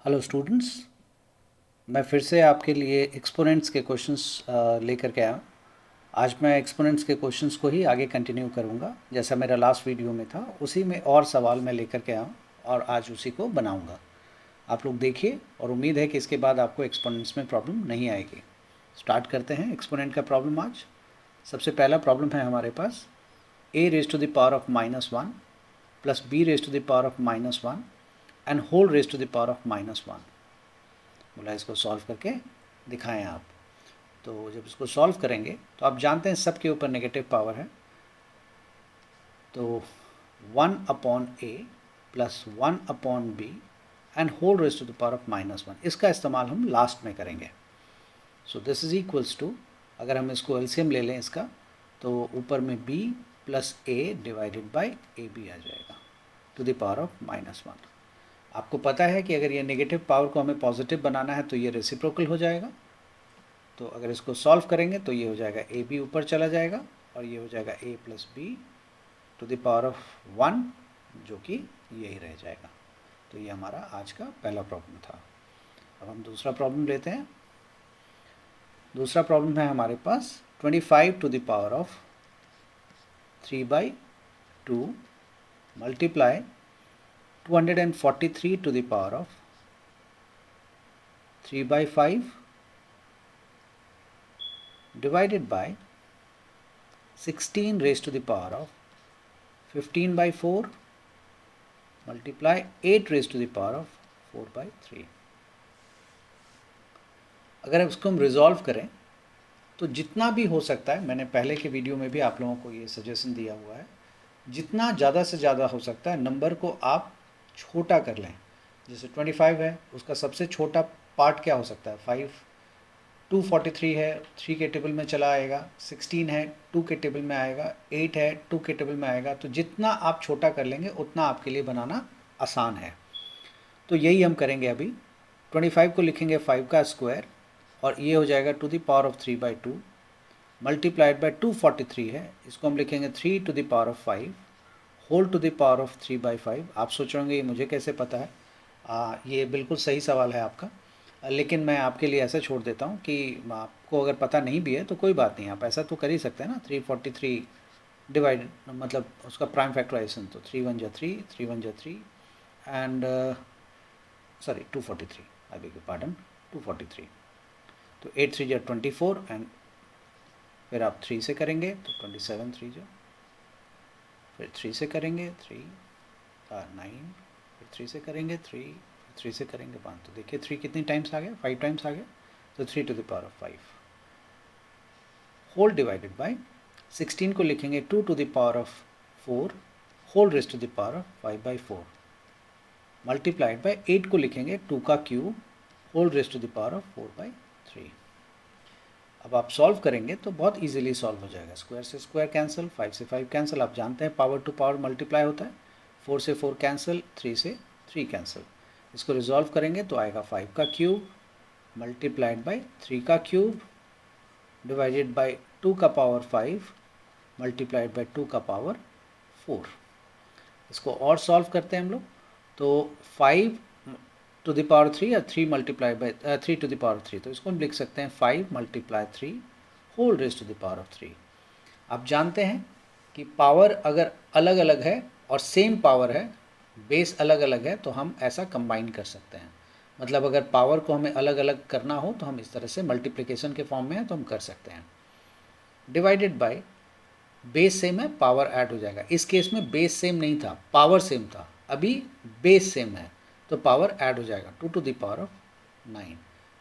Hello students, मैं फिर से आपके लिए एक्सपोनेंट्स के क्वेश्चंस लेकर के आया हूँ। आज मैं एक्सपोनेंट्स के क्वेश्चंस को ही आगे कंटिन्यू करूँगा, जैसा मेरा लास्ट वीडियो में था उसी में और सवाल मैं लेकर के आया हूँ और आज उसी को बनाऊँगा। आप लोग देखिए और उम्मीद है कि इसके बाद आपको एक्सपोनेंट्स में प्रॉब्लम नहीं आएगी। स्टार्ट करते हैं एक्सपोनेंट का प्रॉब्लम आज। सबसे पहला प्रॉब्लम है हमारे पास a raise to the power of -1 plus b raise to the power of -1 and whole raise to the power of -1। बोला इसको सॉल्व करके दिखाएं आप। तो जब इसको सॉल्व करेंगे तो आप जानते हैं सबके ऊपर नेगेटिव पावर है, तो 1/a plus 1/b and whole raise to the power of -1, इसका इस्तेमाल हम लास्ट में करेंगे। So this is equals to, अगर हम इसको एलसीएम ले लें इसका, तो ऊपर में b plus a divided by a b आ जाएगा टू द पावर ऑफ -1। आपको पता है कि अगर ये नेगेटिव पावर को हमें पॉजिटिव बनाना है तो ये रेसिप्रोकल हो जाएगा। तो अगर इसको सॉल्व करेंगे तो ये हो जाएगा ए बी ऊपर चला जाएगा और ये हो जाएगा a plus b to the power of 1, जो कि यही रह जाएगा। तो ये हमारा आज का पहला प्रॉब्लम था। अब हम दूसरा प्रॉब्लम लेते हैं। दूसरा प्रॉब्लम है हमारे पास 25 to the power of 3/2 multiply 243 to the power of 3/5 divided by 16 raised to the power of 15/4 multiply 8 raised to the power of 4/3। अगर इसको हम रिजॉल्व करें तो जितना भी हो सकता है, मैंने पहले के वीडियो में भी आप लोगों को ये सजेशन दिया हुआ है, जितना ज़्यादा से ज़्यादा हो सकता है नंबर को आप छोटा कर लें। जैसे 25 है, उसका सबसे छोटा पार्ट क्या हो सकता है? 5। 243 है, 3 के टेबल में चला आएगा। 16 है, 2 के टेबल में आएगा। 8 है, 2 के टेबल में आएगा। तो जितना आप छोटा कर लेंगे उतना आपके लिए बनाना आसान है। तो यही हम करेंगे अभी। 25 को लिखेंगे 5 का स्क्वायर और ये हो जाएगा to the power of 3/2 multiplied by 243 है, इसको हम लिखेंगे 3 to the power of 5 whole to the power of 3/5। आप सोच रहे होंगे ये मुझे कैसे पता है? ये बिल्कुल सही सवाल है आपका, लेकिन मैं आपके लिए ऐसा छोड़ देता हूँ कि आपको अगर पता नहीं भी है तो कोई बात नहीं, आप ऐसा तो कर ही सकते हैं ना। 343 डिवाइड मतलब उसका प्राइम फैक्टराइजेशन, तो 3 1 जा 3, 3 1 जा 3 and sorry 243, I beg your pardon, 243। तो 8 3 जा 24 एंड फिर आप 3 से करेंगे तो 27 3 जा, फिर 3 से करेंगे 3 9, फिर 3 से करेंगे 3, 3 से करेंगे 1। तो देखिए 3 कितनी टाइम्स आ गया? 5 टाइम्स आ गया। तो 3 to the power of 5 whole divided by 16 को लिखेंगे 2 to the power of 4 whole raised to the power of 5/4 multiplied by 8 को लिखेंगे 2 का cube whole raised to the power of 4/3। अब आप सॉल्व करेंगे तो बहुत इजीली सॉल्व हो जाएगा। स्क्वायर से स्क्वायर कैंसिल, 5 से 5 कैंसिल। आप जानते हैं पावर टू पावर मल्टीप्लाई होता है। 4 से 4 कैंसिल, 3 से 3 कैंसिल। इसको रिजॉल्व करेंगे तो आएगा 5 का क्यूब मल्टीप्लाइड बाई 3 का क्यूब डिवाइडेड बाई 2 का पावर 5 मल्टीप्लाइड बाई 2 का पावर 4। इसको और सॉल्व करते हैं हम लोग, तो 5 टू द पावर 3 या 3 multiply by 3 to the power 3, तो इसको हम लिख सकते हैं 5 multiply 3 whole raise to the power of 3। आप जानते हैं कि पावर अगर अलग अलग है और सेम पावर है, बेस अलग अलग है, तो हम ऐसा कंबाइन कर सकते हैं। मतलब अगर पावर को हमें अलग अलग करना हो तो हम इस तरह से मल्टीप्लिकेशन के फॉर्म में है तो हम कर सकते हैं। डिवाइडेड बाय बेस सेम है, पावर ऐड हो जाएगा। इस केस में बेस सेम नहीं था, पावर सेम था। अभी बेस सेम है तो पावर ऐड हो जाएगा 2 टू द पावर ऑफ 9।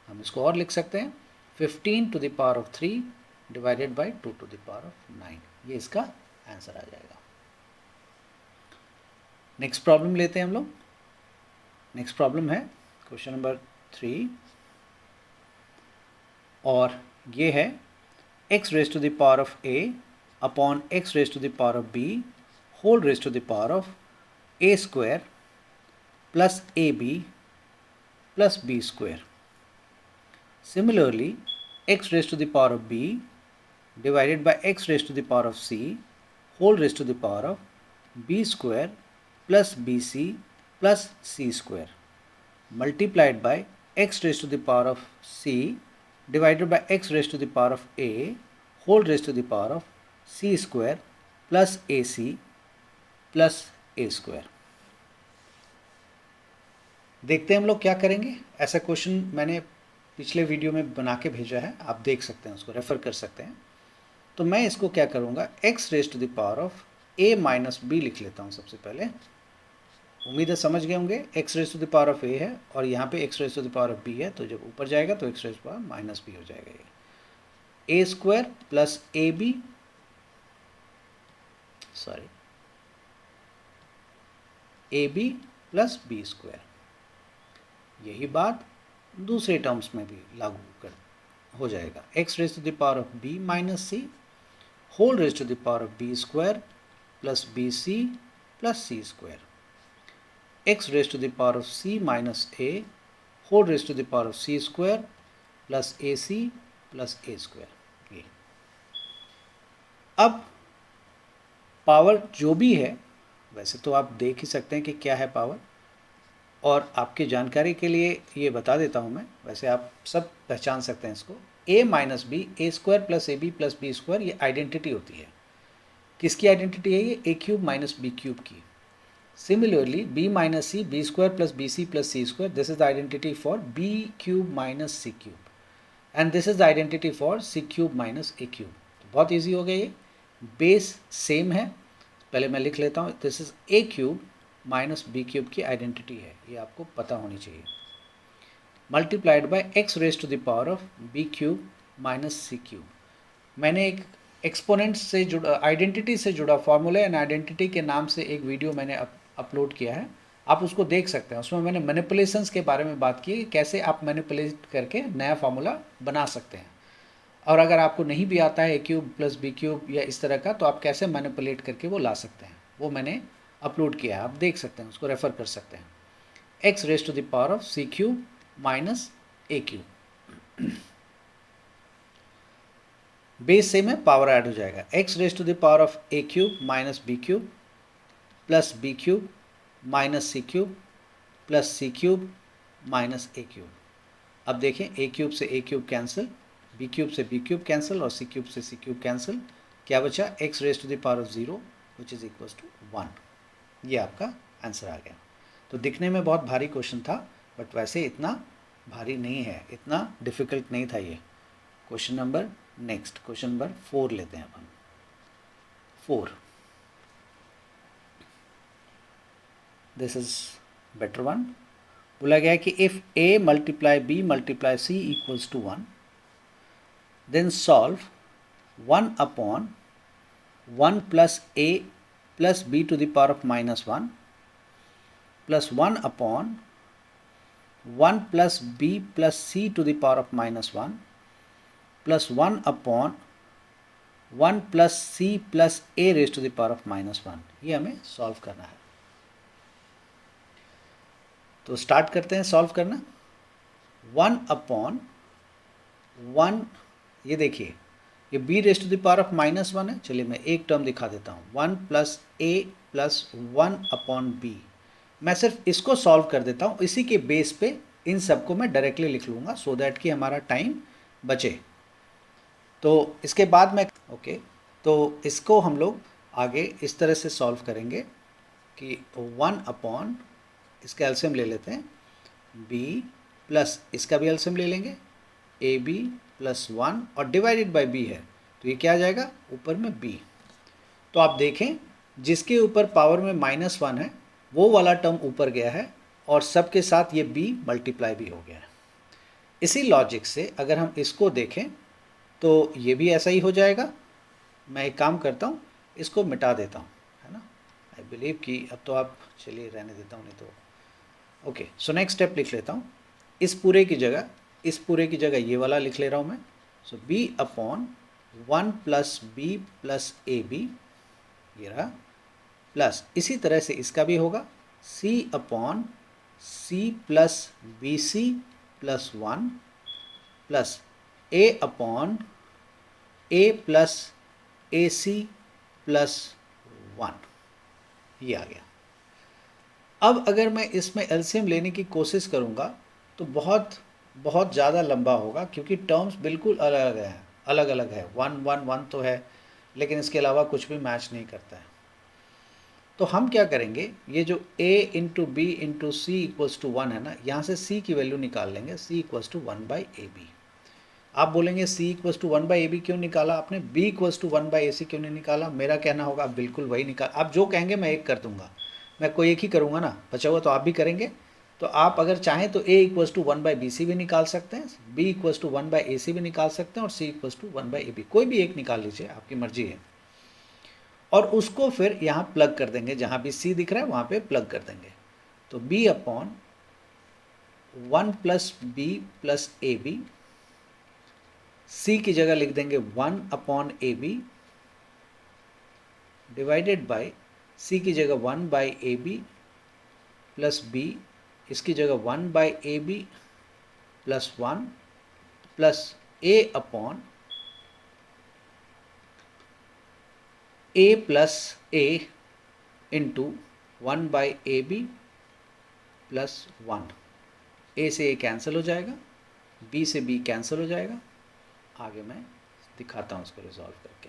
हम इसको और लिख सकते हैं 15 to the power of 3 by बाई 2 टू द पावर ऑफ 9। ये इसका आंसर आ जाएगा। नेक्स्ट प्रॉब्लम लेते हैं हम लोग। नेक्स्ट प्रॉब्लम है क्वेश्चन नंबर 3 और ये है x raise to the power of a upon x raise to the power of b whole raise to the power of a square plus ab plus b square. Similarly, x raised to the power of b divided by x raised to the power of c whole raised to the power of b square plus bc plus c square multiplied by x raised to the power of c divided by x raised to the power of a whole raised to the power of c square plus ac plus a square। देखते हैं हम लोग क्या करेंगे। ऐसा question मैंने पिछले video में बना के भेजा है, आप देख सकते हैं, उसको रेफर कर सकते हैं। तो मैं इसको क्या करूँगा, x raise to the power of a minus B लिख लेता हूँ सबसे पहले। उम्मीद है समझ गए होंगे, x raise to the power of a है और यहाँ पे x raise to the power of b है, तो जब ऊपर जाएगा तो x raise to power minus B हो जाएगा। ये a square plus A B, sorry A B plus B square, यही बात दूसरे टर्म्स में भी लागू कर हो जाएगा। x raise to the power of b minus C whole raise to the power of b square plus B C plus C square, x raise to the power of c minus a whole raise to the power of c square plus A C plus A square. ये अब power जो भी है, वैसे तो आप देख ही सकते हैं कि क्या है पावर, और आपकी जानकारी के लिए ये बता देता हूँ मैं, वैसे आप सब पहचान सकते हैं इसको। a minus B A square plus A B plus B square, ये आइडेंटिटी होती है। किसकी आइडेंटिटी है ये? A cube minus B cube की। Similarly b minus C B square plus B C plus C square, this is the identity for b cube minus C cube, and this is the identity for C cube minus A cube. बहुत easy हो गया, ये base same है। पहले मैं लिख लेता हूँ, this is A cube minus B cube की आइडेंटिटी है, ये आपको पता होनी चाहिए। Multiplied by X raise to the power of B cube minus C cube. मैंने एक एक्सपोनेंट से जुड़ा, आइडेंटिटी से जुड़ा फॉर्मूला एंड आइडेंटिटी के नाम से एक वीडियो मैंने अपलोड किया है, आप उसको देख सकते हैं। उसमें मैंने मैनिपुलेशंस के बारे में बात की, कैसे आप मैनिपुलेट करके नया फार्मूला बना सकते हैं। और अगर आपको नहीं भी आता है ए क्यूब प्लस बी क्यूब या इस तरह का, तो आप कैसे मैनिपुलेट करके वो ला सकते हैं, वो मैंने अपलोड किया है, आप देख सकते हैं, उसको रेफर कर सकते हैं। X raise to the power of c cube minus A cube, base same है, पावर ऐड हो जाएगा। X raise to the power of a cube minus B cube plus b cube minus C cube plus c cube minus A cube. अब देखें, a cube से a cube cancel, b cube से b cube cancel और c cube से c cube cancel. क्या बचा? X raise to the power of 0 which is equals to 1। ये आपका आंसर आ गया। तो दिखने में बहुत भारी क्वेश्चन था, बट वैसे इतना भारी नहीं है, इतना डिफिकल्ट नहीं था ये question number. Next question number 4 लेते हैं हम। 4, दिस इज बेटर वन। बोला गया है कि if a multiply b multiply c equals to 1, then solve 1 upon 1 plus a plus b to the power of minus 1 plus 1 upon 1 plus b plus c to the power of minus 1 plus 1 upon 1 plus c plus a raise to the power of minus 1। ये हमें solve करना है। तो start करते हैं solve करना। 1 upon 1, ये देखिए ये b raise to the power of minus 1 है। चलिए मैं एक टर्म दिखा देता हूँ, 1 plus a plus 1 upon b। मैं सिर्फ इसको सॉल्व कर देता हूँ, इसी के बेस पे इन सबको मैं डायरेक्टली लिख लूँगा, सो दैट कि हमारा टाइम बचे। तो इसके बाद मैं तो इसको हम लोग आगे इस तरह से सॉल्व करेंगे कि 1 अपॉन, इसका एलसीएम ले लेते हैं, b प्लस इसका भी एलसीएम ले लेंगे, ए बी प्लस 1 और डिवाइडेड बाय b है, तो ये क्या आ जाएगा ऊपर में b। तो आप देखें, जिसके ऊपर पावर में -1 है वो वाला टर्म ऊपर गया है और सबके साथ ये b मल्टीप्लाई भी हो गया है। इसी लॉजिक से अगर हम इसको देखें तो ये भी ऐसा ही हो जाएगा। मैं एक काम करता हूँ, इसको मिटा देता हूँ, है ना। आई बिलीव कि अब तो आप, चलिए रहने देता हूँ, नहीं तो ओके। सो नेक्स्ट स्टेप लिख लेता हूँ, इस पूरे की जगह ये वाला लिख ले रहा हूँ मैं। So b upon 1 plus b plus ए बी, ये रहा, प्लस इसी तरह से इसका भी होगा c upon c plus B C plus 1 plus a upon a plus A C plus 1, ये आ गया। अब अगर मैं इसमें एलसीएम लेने की कोशिश करूँगा तो बहुत बहुत ज़्यादा लंबा होगा, क्योंकि टर्म्स बिल्कुल अलग अलग हैं, अलग अलग है। 1 1 1 तो है, लेकिन इसके अलावा कुछ भी मैच नहीं करता है। तो हम क्या करेंगे, ये जो a into b into c equals to 1 है ना, यहाँ से c की वैल्यू निकाल लेंगे, c इक्वल्स टू 1/ab। आप बोलेंगे c इक्वल्स टू 1/ab क्यों निकाला आपने, b इक्वल्स टू 1/ac क्यों नहीं निकाला। मेरा कहना होगा आप बिल्कुल वही निकाल, आप जो कहेंगे मैं एक कर दूंगा, मैं कोई एक ही करूँगा ना, बचा हुआ तो आप भी करेंगे। तो आप अगर चाहें तो a इक्वल्स टू 1/bc भी निकाल सकते हैं, b इक्वल्स टू 1/ac भी निकाल सकते हैं, और c इक्वल्स टू 1/ab, कोई भी एक निकाल लीजिए, आपकी मर्जी है। और उसको फिर यहाँ प्लग कर देंगे, जहाँ भी c दिख रहा है वहाँ पे प्लग कर देंगे। तो b upon 1 plus b plus ए बी, सी की जगह लिख देंगे 1 upon a b divided by c की जगह 1 by a B plus b, इसकी जगह 1 by a B plus 1 plus a upon a plus a into 1 by a B plus 1। A से a cancel हो जाएगा, बी से बी कैंसिल हो जाएगा। आगे मैं दिखाता हूँ उसको रिजॉल्व करके।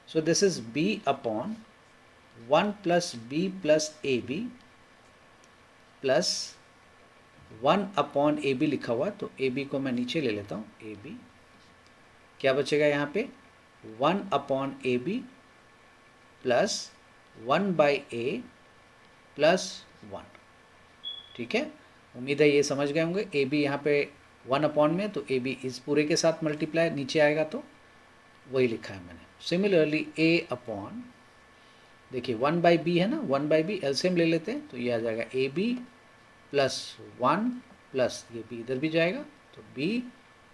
So this is b upon 1 plus b plus A B plus 1 upon a b लिखा हुआ, तो ए बी को मैं नीचे ले लेता हूँ, ए बी क्या बचेगा यहाँ पे 1 upon a B plus 1 by a plus 1। ठीक है, उम्मीद है ये समझ गए होंगे। ए बी यहाँ पे 1 अपॉन में, तो ए बी इस पूरे के साथ मल्टीप्लाई नीचे आएगा, तो वही लिखा है मैंने। सिमिलरली ए अपॉन, देखिए 1 बाई बी है ना, 1 बाई बी एलसीएम ले लेते हैं, तो ये आ जाएगा ए बी प्लस 1 प्लस ये बी इधर भी जाएगा, तो बी,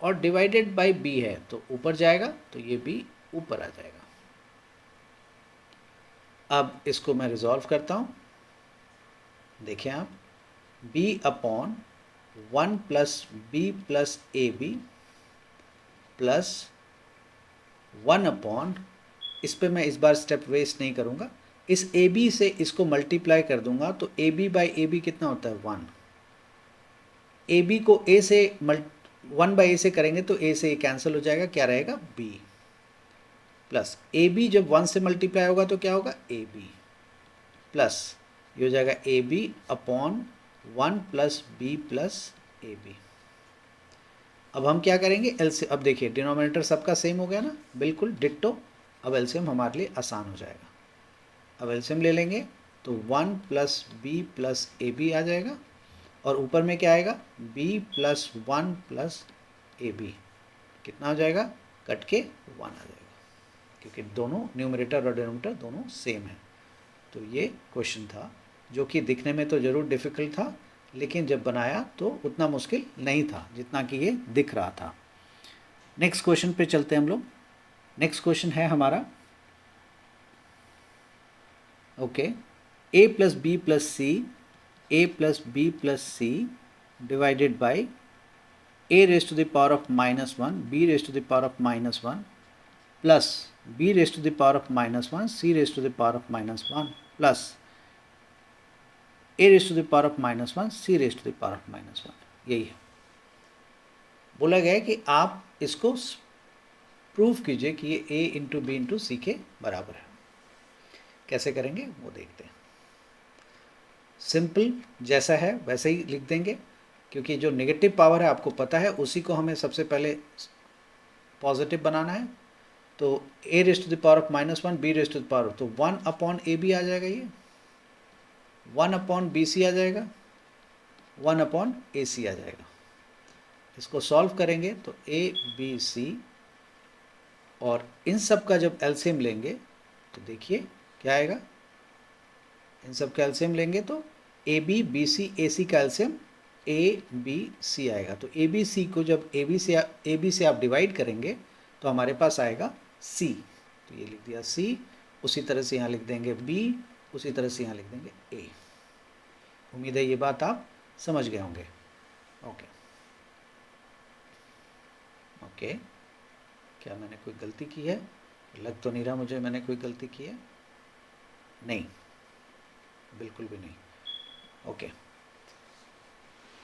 और डिवाइडेड बाई बी है तो ऊपर जाएगा, तो ये बी ऊपर आ जाएगा। अब इसको मैं रिजॉल्व करता हूँ, देखिए आप, b upon 1 plus b plus A B plus 1 upon, इस पे मैं इस बार स्टेप वेस्ट नहीं करूँगा, इस ए बी से इसको मल्टीप्लाई कर दूंगा, तो a b by a b कितना होता है 1। ए बी को ए से 1 बाई ए से करेंगे तो ए से ए कैंसिल हो जाएगा, क्या रहेगा b, प्लस ए बी जब 1 से मल्टीप्लाई होगा तो क्या होगा ए बी, प्लस ये हो जाएगा a b upon 1 plus b plus A b. अब हम क्या करेंगे, एलसीएम, अब देखिए डिनोमिनेटर सबका सेम हो गया ना, बिल्कुल डिट्टो। अब एलसीएम हमारे लिए आसान हो जाएगा। अब एलसीएम ले लेंगे तो 1 प्लस बी प्लस ए बी आ जाएगा, और ऊपर में क्या आएगा b प्लस 1 प्लस ए बी, कितना हो जाएगा, कट के 1 आ जाएगा, क्योंकि दोनों न्यूमरेटर और डिनोमिनेटर दोनों सेम है। तो ये क्वेश्चन था, जो कि दिखने में तो ज़रूर डिफ़िकल्ट था, लेकिन जब बनाया तो उतना मुश्किल नहीं था जितना कि ये दिख रहा था। नेक्स्ट क्वेश्चन पे चलते हैं हम लोग। नेक्स्ट क्वेश्चन है हमारा, okay, a plus b plus c, a plus b plus c divided by a raise to the power of -1, b raise to the power of -1 plus b raise to the power of -1, c raise to the power of -1 plus a raise to the power of -1, c raise to the power of -1। यही है, बोला गया है कि आप इसको prove कीजिए कि ये a इंटू बी इंटू सी के बराबर है। कैसे करेंगे वो देखते हैं। सिंपल जैसा है वैसे ही लिख देंगे, क्योंकि जो नेगेटिव पावर है आपको पता है, उसी को हमें सबसे पहले पॉजिटिव बनाना है। तो a raise to the power of -1, b raise to the power, तो 1 अपॉन ए बी आ जाएगा, ये 1 अपॉन बी सी आ जाएगा, 1 अपॉन ए सी आ जाएगा। इसको सॉल्व करेंगे तो a b c, और इन सब का जब एलसीएम लेंगे तो देखिए क्या आएगा, इन सब का एलसीएम लेंगे तो ए बी बी सी ए सी का एलसीएम ए बी सी आएगा। तो ए बी सी को जब ए बी से आप डिवाइड करेंगे तो हमारे पास आएगा सी, तो ये लिख दिया सी, उसी तरह से यहाँ लिख देंगे बी, उसी तरह से यहाँ लिख देंगे ए। उम्मीद है ये बात आप समझ गए होंगे। ओके ओके, क्या मैंने कोई गलती की है, लग तो नहीं रहा मुझे मैंने कोई गलती की है, नहीं, बिल्कुल भी नहीं। ओके,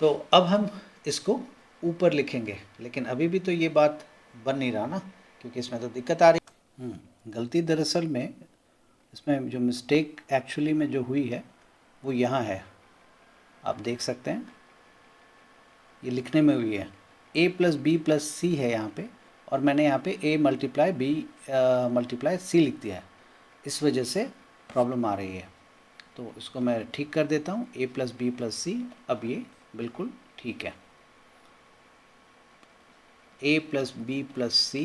तो अब हम इसको ऊपर लिखेंगे, लेकिन अभी भी तो ये बात बन नहीं रहा ना, क्योंकि इसमें तो दिक्कत आ रही। गलती दरअसल में इसमें जो मिस्टेक एक्चुअली में जो हुई है वो यहाँ है, आप देख सकते हैं ये लिखने में हुई है। a प्लस बी प्लस सी है यहाँ पे, और मैंने यहाँ पे a multiply b multiply c लिख दिया है, इस वजह से प्रॉब्लम आ रही है। तो इसको मैं ठीक कर देता हूँ, a plus b plus c, अब ये बिल्कुल ठीक है। a plus b plus c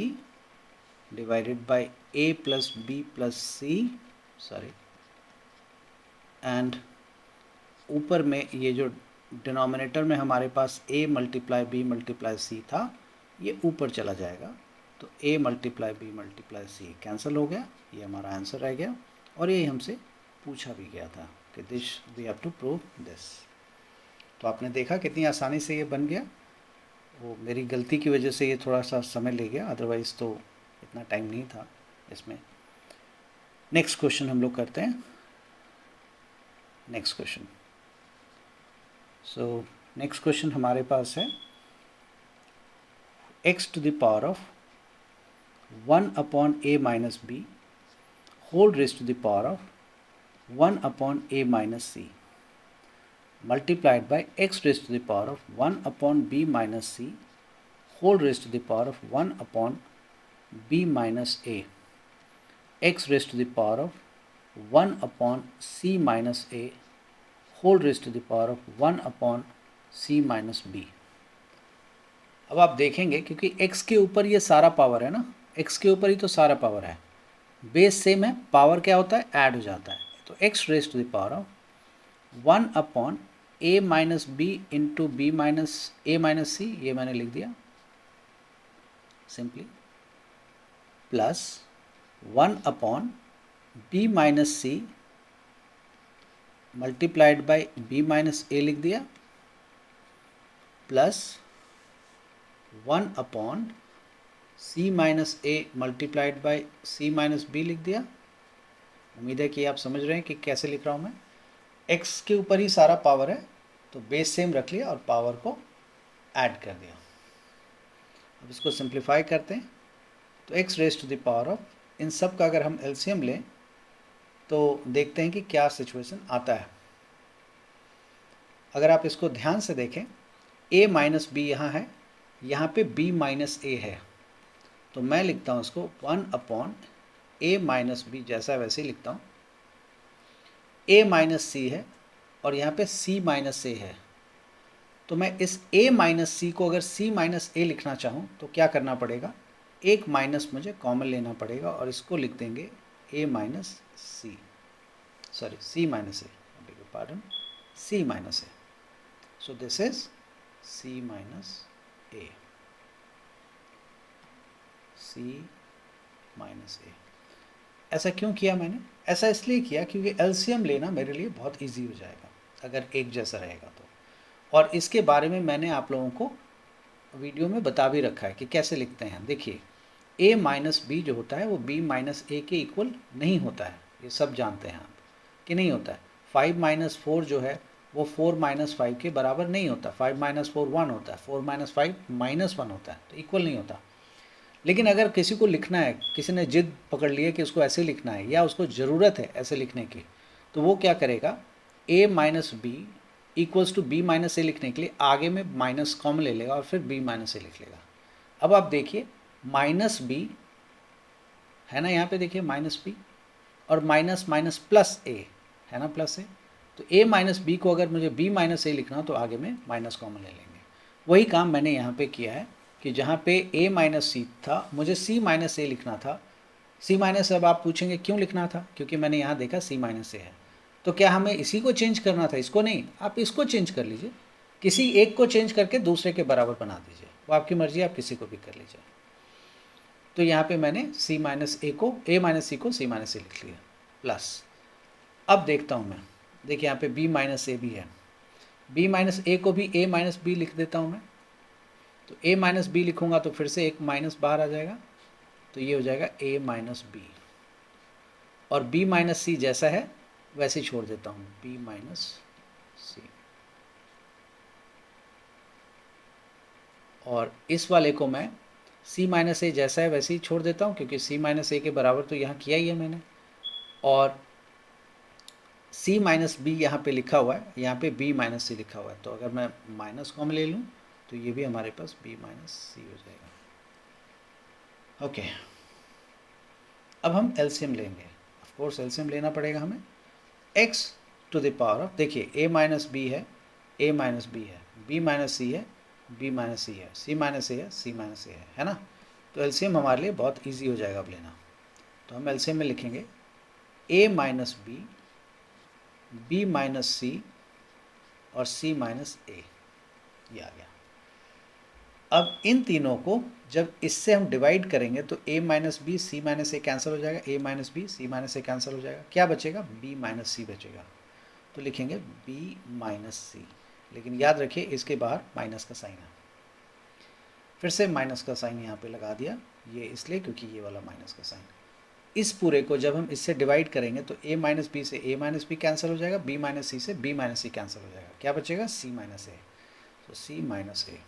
divided by a plus b plus c, sorry, and ऊपर में ये जो डिनोमिनेटर में हमारे पास a multiply b multiply c था, ये ऊपर चला जाएगा, तो a multiply b multiply c cancel हो गया, ये हमारा आंसर रह गया। और ये हमसे पूछा भी गया था कि this we have to prove this. तो आपने देखा कितनी आसानी से ये बन गया। वो मेरी गलती की वजह से ये थोड़ा सा समय ले गया, अदरवाइज़ तो इतना टाइम नहीं था इसमें। नेक्स्ट क्वेश्चन हम लोग करते हैं। Next question, so next question हमारे पास है x to the power of 1 upon a minus b whole raised to the power of 1 upon a minus c multiplied by x raised to the power of 1 upon b minus c whole raised to the power of 1 upon b minus a, x raised to the power of 1 upon c minus a whole raised to the power of 1 upon c minus b। अब आप देखेंगे क्योंकि x के ऊपर ये सारा power है ना, x के ऊपर ही तो सारा पावर है, बेस सेम है, पावर क्या होता है, ऐड हो जाता है। तो x raise to the power of 1 upon a minus b into b minus a minus c, ये मैंने लिख दिया simply, plus 1 upon b minus c multiplied by b minus a लिख दिया, plus 1 upon c minus a multiplied by c minus B लिख दिया। उम्मीद है कि आप समझ रहे हैं कि कैसे लिख रहा हूँ मैं। x के ऊपर ही सारा पावर है, तो बेस सेम रख लिया और पावर को ऐड कर दिया। अब इसको सिंप्लीफाई करते हैं, तो x raise to the power of, इन सब का अगर हम एलसीएम लें तो देखते हैं कि क्या सिचुएशन आता है। अगर आप इसको ध्यान से देखें, a माइनस बी यहाँ है, यहाँ पे b माइनस ए है, तो मैं लिखता हूँ इसको 1 अपॉन a माइनस बी, जैसा वैसे ही लिखता हूँ। a माइनस सी है और यहाँ पे c माइनस ए है, तो मैं इस a माइनस सी को अगर c माइनस ए लिखना चाहूँ तो क्या करना पड़ेगा, एक माइनस मुझे कॉमन लेना पड़ेगा और इसको लिख देंगे a minus c, sorry c minus a, pardon, c minus a. So this is c minus a, c minus a. ऐसा क्यों किया मैंने, ऐसा इसलिए किया क्योंकि एलसीएम लेना मेरे लिए बहुत इजी हो जाएगा अगर एक जैसा रहेगा तो। और इसके बारे में मैंने आप लोगों को वीडियो में बता भी रखा है कि कैसे लिखते हैं। देखिए, a माइनस बी जो होता है वो b माइनस ए के इक्वल नहीं होता है, ये सब जानते हैं आप कि नहीं होता है। 5 माइनस 4 जो है वो 4 माइनस 5 के बराबर नहीं होता, 5 माइनस 4 1 होता है, 4 माइनस 5 माइनस 1 होता है, तो इक्वल नहीं होता। लेकिन अगर किसी को लिखना है, किसी ने जिद पकड़ ली है कि उसको ऐसे लिखना है या उसको ज़रूरत है ऐसे लिखने की, तो वो क्या करेगा, a minus b equals to b minus a लिखने के लिए आगे में माइनस कॉमन ले लेगा और फिर b माइनस ए लिख लेगा। अब आप देखिए माइनस बी है ना, यहाँ पे देखिए माइनस बी, और माइनस माइनस प्लस ए है ना, प्लस ए, तो a माइनस बी को अगर मुझे b माइनस ए लिखना हो तो आगे में माइनस कॉमन ले लेंगे। वही काम मैंने यहाँ पे किया है कि जहाँ पे a माइनस सी था मुझे c माइनस ए लिखना था। c माइनस, अब आप पूछेंगे क्यों लिखना था, क्योंकि मैंने यहाँ देखा c माइनस ए है, तो क्या हमें इसी को चेंज करना था, इसको नहीं, आप इसको चेंज कर लीजिए, किसी एक को चेंज करके दूसरे के बराबर बना दीजिए, वो आपकी मर्जी, आप किसी को भी कर लीजिए। तो यहाँ पे मैंने c माइनस ए को, a माइनस सी को c माइनस ए लिख लिया, प्लस अब देखता हूँ मैं, देखिए यहाँ पे b माइनस ए भी है, b माइनस ए को भी a माइनस बी लिख देता हूँ मैं, तो a माइनस बी लिखूँगा तो फिर से एक माइनस बाहर आ जाएगा, तो ये हो जाएगा a माइनस बी, और b माइनस सी जैसा है वैसे ही छोड़ देता हूँ, b माइनस सी। और इस वाले को मैं c माइनस ए जैसा है वैसे ही छोड़ देता हूँ, क्योंकि c माइनस ए के बराबर तो यहाँ किया ही है मैंने, और c माइनस बी यहाँ पे लिखा हुआ है, यहाँ पे b माइनस सी लिखा हुआ है, तो अगर मैं माइनस कॉमन ले लूँ तो ये भी हमारे पास b माइनस सी हो जाएगा। ओके, अब हम एलसीएम लेंगे। ऑफ कोर्स एलसीएम लेना पड़ेगा हमें। x to the power of, देखिए a माइनस बी है, a माइनस बी है, b माइनस सी है, b माइनस सी है, c माइनस ए है, c माइनस ए है ना। तो एलसीएम हमारे लिए बहुत इजी हो जाएगा अब लेना। तो हम एलसीएम में लिखेंगे a minus b, b minus c और c माइनस ए, ये आ गया। अब इन तीनों को जब इससे हम डिवाइड करेंगे तो a minus b, c minus a cancel हो जाएगा, a minus b, c minus a cancel हो जाएगा, क्या बचेगा, b माइनस सी बचेगा। तो लिखेंगे b माइनस सी, लेकिन याद रखिए इसके बाहर माइनस का साइन है। फिर से माइनस का साइन यहाँ पे लगा दिया, ये इसलिए क्योंकि ये वाला माइनस का साइन। इस पूरे को जब हम इससे डिवाइड करेंगे तो a माइनस बी से a माइनस बी कैंसिल हो जाएगा, b माइनस सी से b माइनस सी कैंसिल हो जाएगा, क्या बचेगा, c माइनस ए। तो c माइनस ए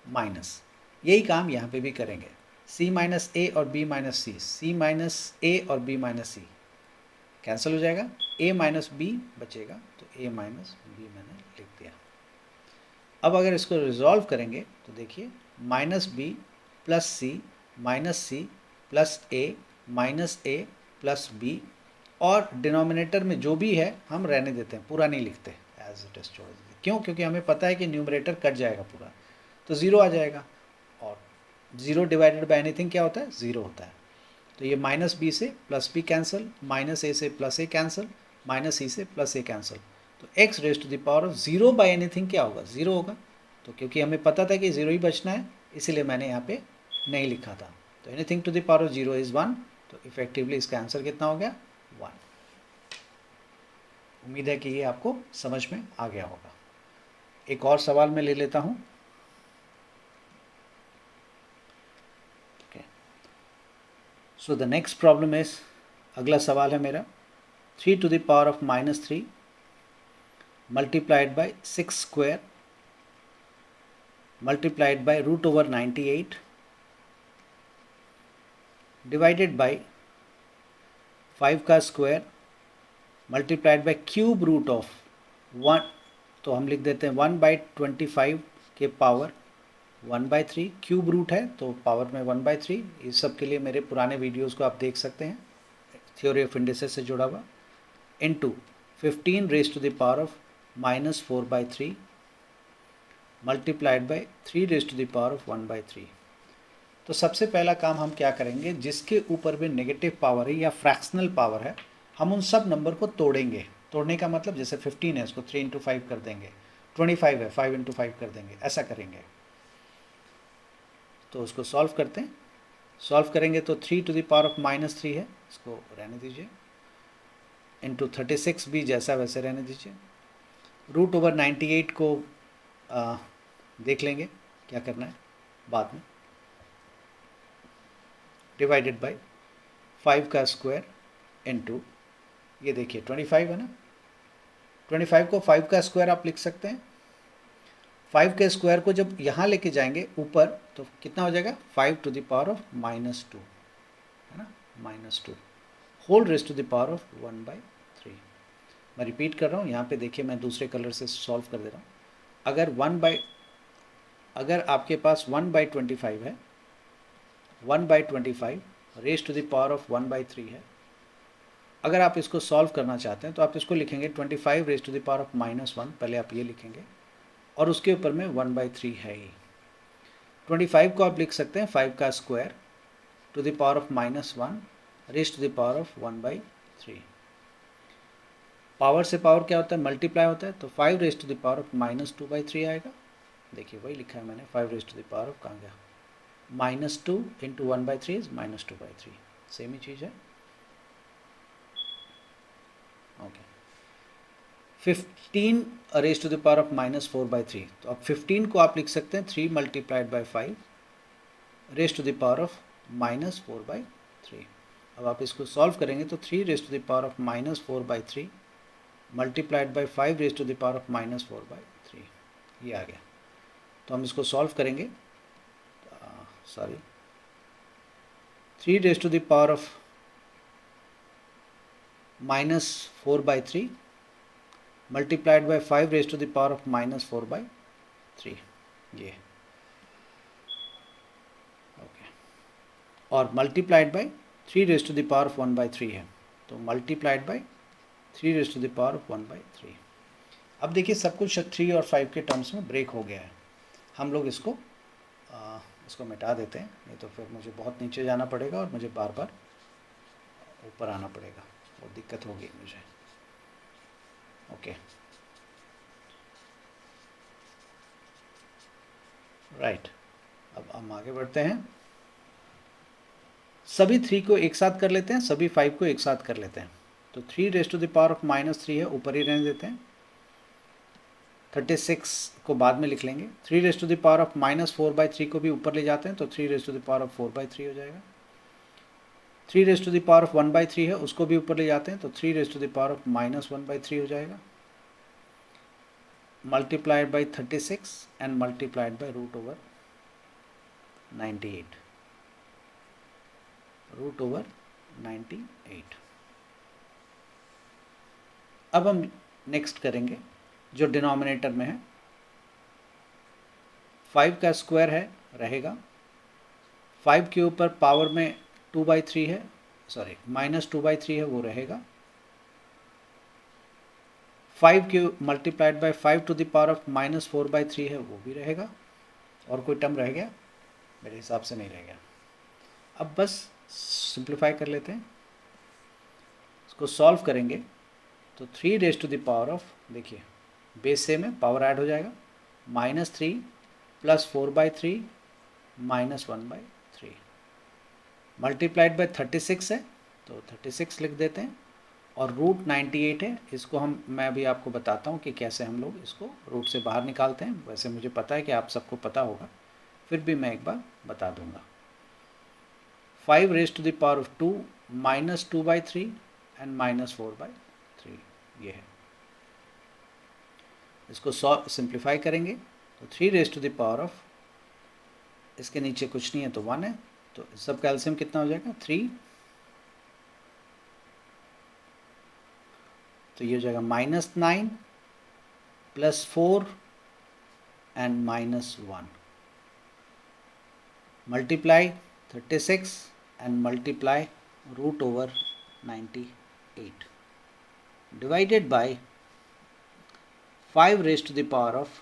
माइनस, यही काम यहाँ पे भी करेंगे, c माइनस ए और b माइनस सी, c माइनस ए और b माइनस सी कैंसिल हो जाएगा, a माइनस बी बचेगा, तो a माइनस बी मैंने लिख दिया। अब अगर इसको रिजॉल्व करेंगे तो देखिए माइनस बी प्लस सी माइनस सी प्लस ए माइनस ए प्लस बी, और डिनोमिनेटर में जो भी है हम रहने देते हैं, पूरा नहीं लिखते, एज इट इज छोड़ देते हैं। क्यों, क्योंकि हमें पता है कि न्यूमरेटर कट जाएगा पूरा, तो ज़ीरो आ जाएगा, और ज़ीरो डिवाइडेड बाय एनीथिंग क्या होता है, ज़ीरो होता है। तो ये माइनस बी से plus b cancel, minus a से plus a cancel, minus c से प्लस ए कैंसिल, तो x raise to the power of zero by anything क्या होगा, ज़ीरो होगा। तो क्योंकि हमें पता था कि ज़ीरो ही बचना है, इसीलिए मैंने यहाँ पे नहीं लिखा था। तो anything to the power of zero is one, तो इफेक्टिवली इसका आंसर कितना हो गया, वन। उम्मीद है कि ये आपको समझ में आ गया होगा। एक और सवाल मैं ले लेता हूँ। So the next problem is, अगला सवाल है मेरा, 3 to the power of minus 3 multiplied by 6 square multiplied by root over 98 divided by 5 का square multiplied by cube root of 1, तो हम लिख देते हैं 1/25 के पावर 1/3, क्यूब रूट है तो पावर में 1/3। इस सब के लिए मेरे पुराने वीडियोस को आप देख सकते हैं, थ्योरी ऑफ इंडिसेस से जुड़ा हुआ, into 15 raise to the power of minus 4/3 multiplied by 3 raise to the power of 1/3। तो सबसे पहला काम हम क्या करेंगे, जिसके ऊपर भी नेगेटिव पावर है या फ्रैक्शनल पावर है, हम उन सब नंबर को तोड़ेंगे। तोड़ने का मतलब जैसे 15 है उसको 3 इंटू 5 कर देंगे, 25 है 5 इंटू 5 कर देंगे, ऐसा करेंगे। तो उसको सॉल्व करते हैं, सॉल्व करेंगे तो 3 to the power of minus 3 है, इसको रहने दीजिए, इंटू 36 भी जैसा वैसे रहने दीजिए, रूट ओवर 98 को देख लेंगे क्या करना है बाद में, डिवाइडेड बाय 5 का स्क्वायर इंटू, ये देखिए 25 है ना, 25 को 5 का स्क्वायर आप लिख सकते हैं। 5 के स्क्वायर को जब यहाँ लेके जाएंगे ऊपर तो कितना हो जाएगा, 5 टू द पावर ऑफ -2 है ना, -2 whole raise to the power of 1/3। मैं रिपीट कर रहा हूँ, यहाँ पे देखिए मैं दूसरे कलर से सॉल्व कर दे रहा हूँ। अगर आपके पास 1/25 है, 1/25 raise to the power of 1/3 है, अगर आप इसको सॉल्व करना चाहते हैं तो आप इसको लिखेंगे 25 raise to the power of -1, पहले आप ये लिखेंगे, और उसके ऊपर में 1/3 है ही। 25 को आप लिख सकते हैं 5 का square to the power of -1 raise to the power of 1/3। Power से पावर क्या होता है, मल्टीप्लाई होता है, तो 5 raise to the power of -2/3 आएगा। देखिए वही लिखा है मैंने, 5 raise to the power of कहाँ गया, -2 इंटू 1/3 इज -2/3, सेम ही चीज़ है। Okay, 15 raise to the power of -4/3, तो अब 15 को आप लिख सकते हैं 3 multiplied by 5 raise to the power of -4/3। अब आप इसको सॉल्व करेंगे तो 3 raise to the power of -4/3 multiplied by 5 raise to the power of -4/3, ये आ गया। तो हम इसको सॉल्व करेंगे। Sorry, 3 raise to the power of -4/3 multiplied by 5 raise to the power of -4/3, ये ओके, और multiplied by 3 raise to the power of 1/3 है, तो multiplied by 3 raise to the power of 1/3। अब देखिए सब कुछ 3 और 5 के टर्म्स में ब्रेक हो गया है। हम लोग इसको मिटा देते हैं, नहीं तो फिर मुझे बहुत नीचे जाना पड़ेगा और मुझे बार बार ऊपर आना पड़ेगा, वो दिक्कत होगी मुझे। ओके, राइट, अब हम आगे बढ़ते हैं। सभी 3 को एक साथ कर लेते हैं, सभी 5 को एक साथ कर लेते हैं। तो 3 raise to the power of -3 है, ऊपर ही रहने देते हैं। 36 को बाद में लिख लेंगे। 3 raise to the power of -4/3 को भी ऊपर ले जाते हैं, तो 3 raise to the power of 4/3 हो जाएगा। 3 raise to the power of 1/3 है, उसको भी ऊपर ले जाते हैं, तो 3 raise to the power of -1/3 हो जाएगा, multiplied by 36 and multiplied by √98, √98। अब हम नेक्स्ट करेंगे जो डिनोमिनेटर में है, 5 का स्क्वायर है रहेगा, 5 के ऊपर पावर में 2/3 है, सॉरी -2/3 है, वो रहेगा। 5 के multiplied by 5 to the power of -4/3 है, वो भी रहेगा। और कोई टर्म रह गया? मेरे हिसाब से नहीं रह गया। अब बस सिंप्लीफाई कर लेते हैं, इसको सॉल्व करेंगे तो 3 raise to the power of, देखिए बेस से में पावर ऐड हो जाएगा, -3 + 4/3 -1/3 मल्टीप्लाइड बाय 36 है, तो 36 लिख देते हैं, और √98 है। इसको मैं अभी आपको बताता हूँ कि कैसे हम लोग इसको रूट से बाहर निकालते हैं। वैसे मुझे पता है कि आप सबको पता होगा, फिर भी मैं एक बार बता दूंगा। 5 raise to the power of 2 -2/3 and -4/3, ये है। इसको सिंप्लीफाई करेंगे तो 3 raise to the power of, इसके नीचे कुछ नहीं है तो 1 है, तो सब का एलसीएम कितना हो जाएगा? 3, तो ये हो जाएगा -9 + 4 and -1 multiply 36 and multiply √98 divided by 5 raise to the power of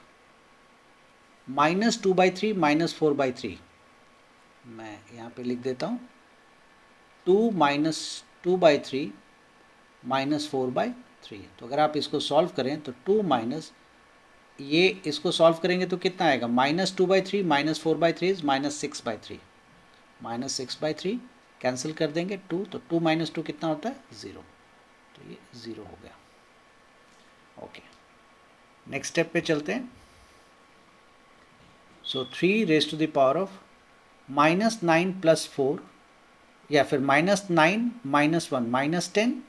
-2/3 -4/3, मैं यहाँ पे लिख देता हूँ 2 - 2/3 -4/3। तो अगर आप इसको सॉल्व करें तो 2 माइनस ये, इसको सॉल्व करेंगे तो कितना आएगा? -2/3 -4/3 -6/3, -6/3 कैंसिल कर देंगे 2, तो 2 - 2 कितना होता है? 0, तो ये 0 हो गया। ओके, नेक्स्ट स्टेप पे चलते हैं। So 3 raise to the power of -9 + 4, या फिर -9 - 1 -10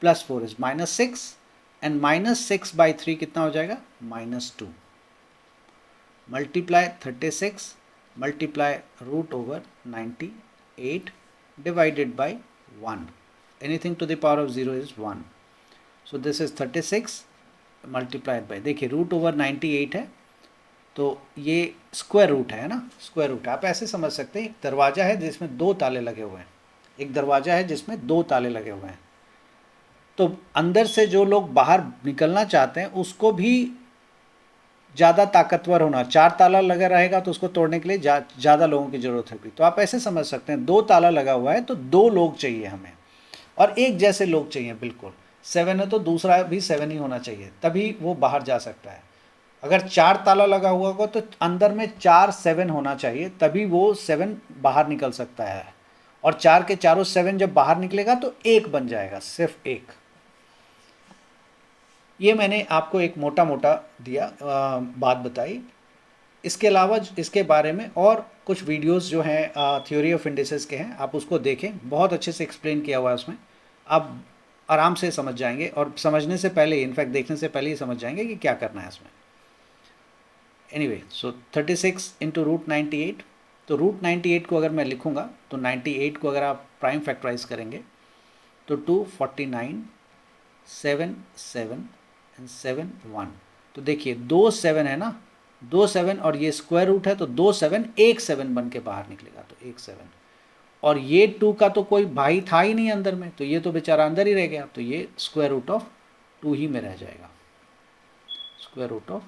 + 4 इज -6 एंड -6/3 कितना हो जाएगा? -2 multiply 36 multiply √98 divided by 1, anything to the power of 0 is 1, so this is 36 multiplied by, देखिए √98 है, तो ये स्क्वायर रूट है ना, स्क्वायर रूट है। आप ऐसे समझ सकते हैं, एक दरवाज़ा है जिसमें 2 ताले लगे हुए हैं, एक दरवाज़ा है जिसमें 2 ताले लगे हुए हैं, तो अंदर से जो लोग बाहर निकलना चाहते हैं उसको भी ज़्यादा ताकतवर होना, 4 ताला लगा रहेगा तो उसको तोड़ने के लिए ज़्यादा लोगों की ज़रूरत होगी। तो आप ऐसे समझ सकते हैं 2 ताला लगा हुआ है तो 2 लोग चाहिए हमें, और एक जैसे लोग चाहिए बिल्कुल। 7 है तो दूसरा भी 7 ही होना चाहिए, तभी वो बाहर जा सकता है। अगर 4 ताला लगा हुआ होगा तो अंदर में 4 7 होना चाहिए, तभी वो 7 बाहर निकल सकता है, और 4 के चारों 7 जब बाहर निकलेगा तो 1 बन जाएगा, सिर्फ 1। ये मैंने आपको एक मोटा मोटा दिया बात बताई। इसके अलावा इसके बारे में और कुछ वीडियोस जो हैं थ्योरी ऑफ इंडिसेस के हैं, आप उसको देखें, बहुत अच्छे से एक्सप्लेन किया हुआ है उसमें, आप आराम से समझ जाएंगे, और समझने से पहले, इनफैक्ट देखने से पहले ही समझ जाएंगे कि क्या करना है इसमें। एनीवे सो 36 इंटू रूट 98, तो रूट 98 को अगर मैं लिखूँगा तो 98 को अगर आप प्राइम फैक्टराइज करेंगे तो 249 7 7 एंड 7 1। तो देखिए 2 7 है ना, 2 7 और ये स्क्वायर रूट है तो 2 7 एक 7 बन के बाहर निकलेगा, तो 1 7। और ये 2 का तो कोई भाई था ही नहीं अंदर में, तो ये तो बेचारा अंदर ही रह गया, तो ये स्क्वायर रूट ऑफ 2 ही में रह जाएगा, square root of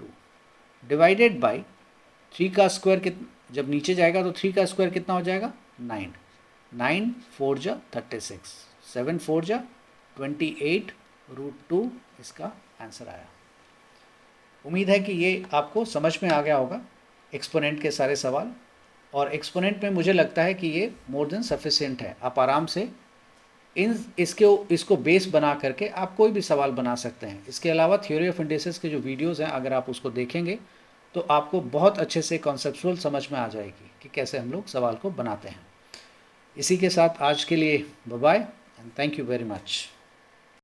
2 divided by 3 का स्क्वायर जब नीचे जाएगा तो 3 का स्क्वायर कितना हो जाएगा 9, 9 4 जा 36, 7 4 जा 28 रूट 2 इसका आंसर आया। उम्मीद है कि ये आपको समझ में आ गया होगा एक्सपोनेंट के सारे सवाल, और एक्सपोनेंट में मुझे लगता है कि ये मोर देन सफिशिएंट है। आप आराम से इसको बेस बना करके आप कोई भी सवाल बना सकते हैं। इसके अलावा थ्योरी ऑफ इंडिसेस के जो वीडियोज़ हैं अगर आप उसको देखेंगे तो आपको बहुत अच्छे से कॉन्सेप्चुअल समझ में आ जाएगी कि कैसे हम लोग सवाल को बनाते हैं। इसी के साथ आज के लिए bye bye and thank you very much.